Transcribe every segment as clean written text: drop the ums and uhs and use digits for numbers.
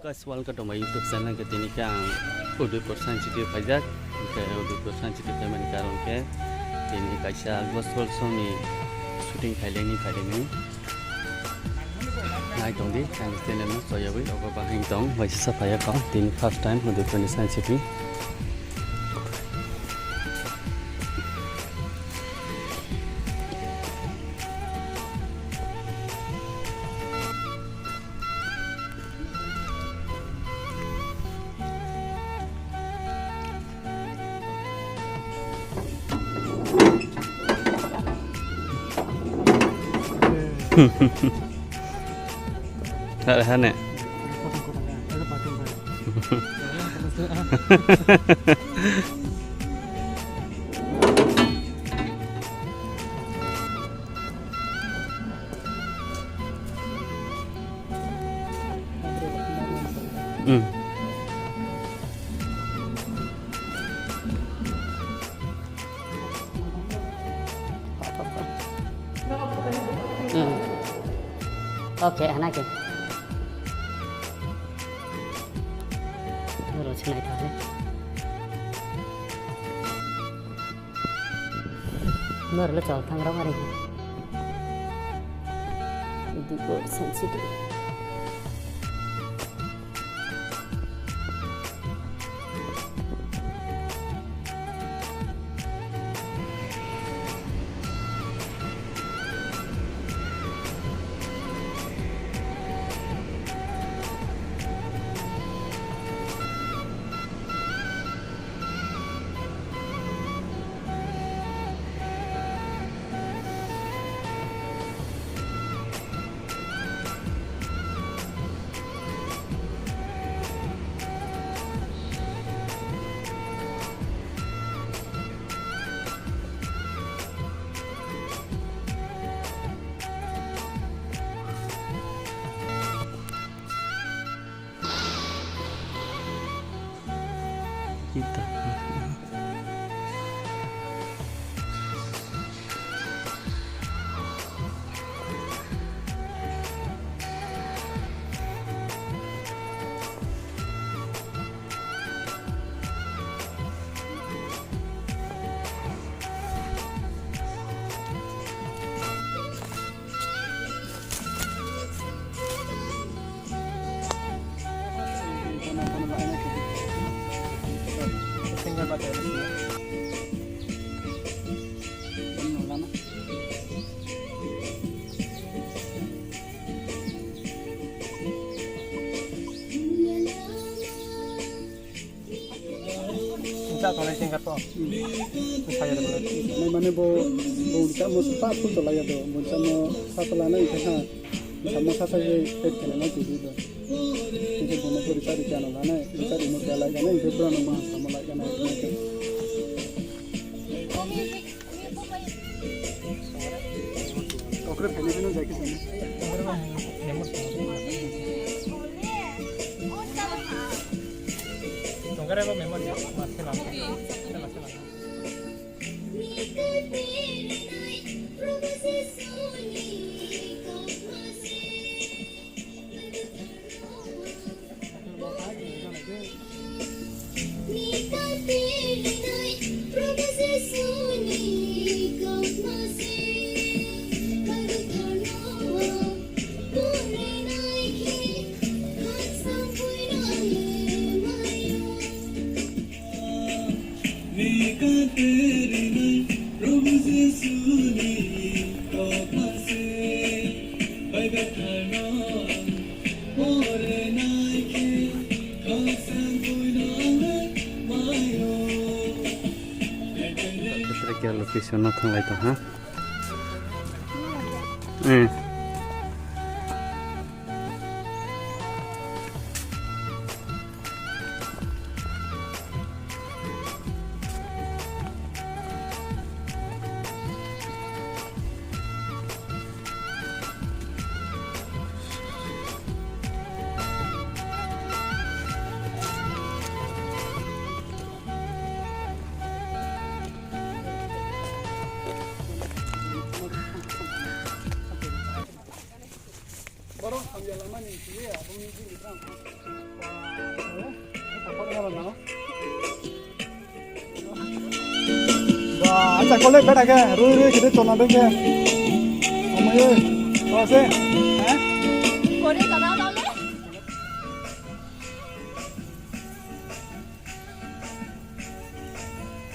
guys, welcome to my YouTube channel. Ketini kang Udaipur Science City pajak, ke Udaipur Science City kami karon ke. Ini kaisa gospel song ni shooting Thailand ni. Nai tong di, kami channel ni soya wi, oba bahing tong, baca sapaya kau. Ini first time Udaipur Science City. Ada hane. Oke, anak ya. Terus naik tadi. Baru lo coba tangerang hari ini. Itu kok sensitif. Kita. Tolong singkat po. Saya ada. Mana bo kita mau sepat pun tolong ya do. Macam mau satu lana itu kan. Sama satu je pet kena nanti itu. Itu bono pun dicari kan lana. Dicari mau jalan kan itu berapa nama sama lagi kan itu. Oke, ini jadi kesana. Tunggu aku memang masih lama. Kira location nathang lai to ha. Baru ambil lama nih, ya, aku mungkin di अच्छा college बैठा के रोई रोई किधर चलना देंगे अम्मा ये कैसे हैं कोने का नाम डाले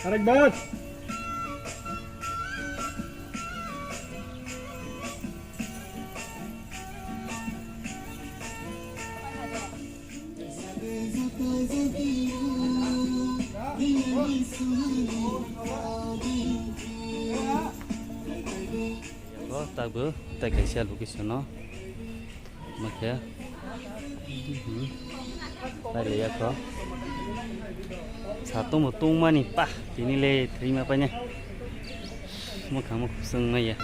अरे बैठ tabu tak kaisa location no makya tadi ya ko satu mutung mani pah ini le terima apanya mau kamu seneng ya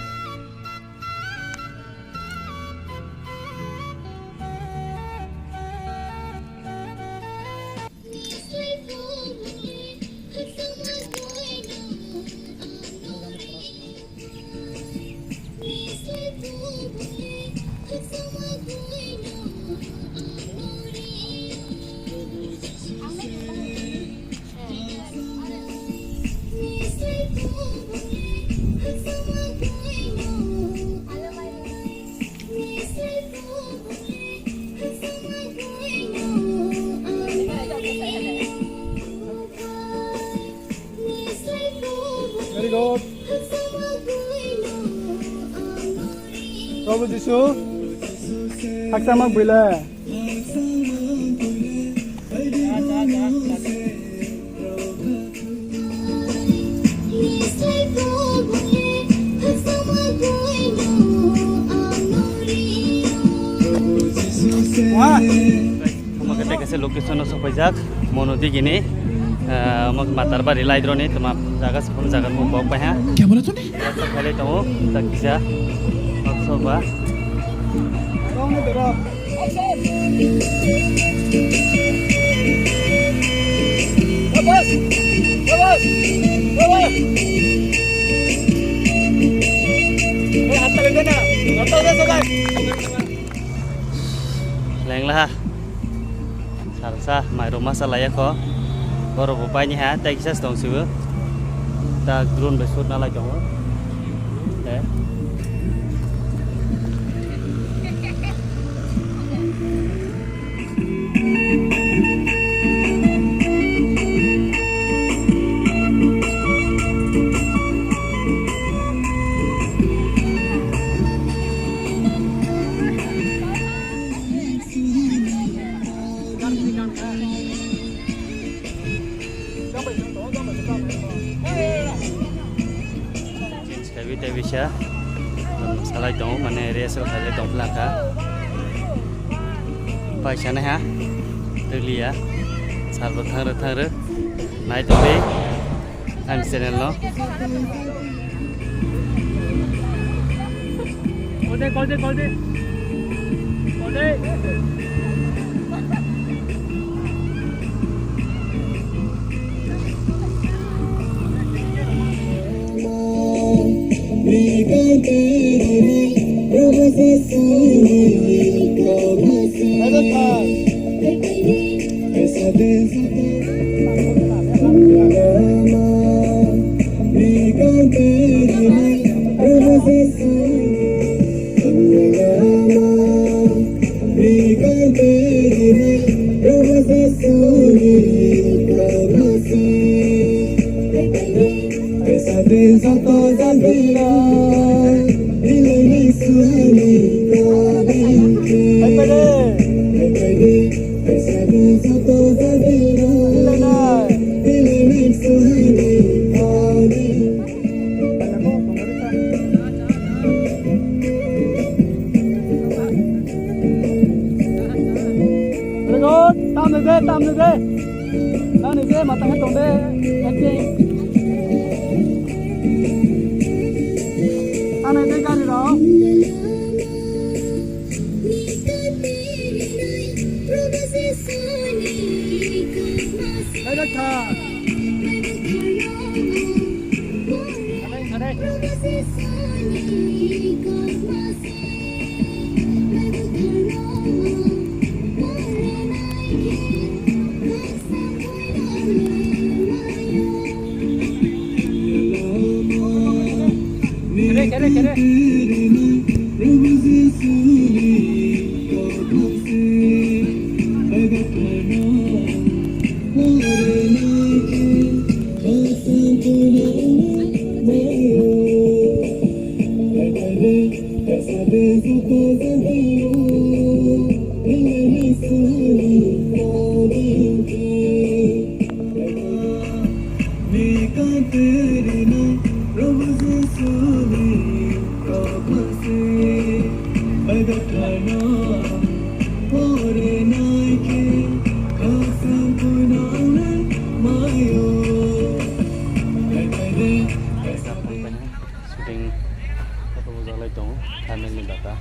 Very good. Prabhu Jisu, Aksamak Bila. Maganda kasi location na sa pajak, monodi gini. मग मातारबारी लाइद्रो ने तमा जागा सफल जागा मो बाप पे हैं क्या बोला तूने ऐसा खेले तो तक किसा अक्सोबा कौन है तेरा बस बस बस ए हाथ लगा ना हाथ लगा सगा लेंगला सारसा माइरो मसाला या को Baru bapaknya ha, tak kisah setong siapa, tak drone besut nala kamu, Tapi bisa, salah itu mana rehearsal kali itu pelaka, paisana ha, terliya, salbat thar, naik tu be, I'm channel no. Kode. Tam ni deh, matangnya tong deh, acting. Ane deh kan ni dong. Ada kah? Ada. shooting foto jalai dong family data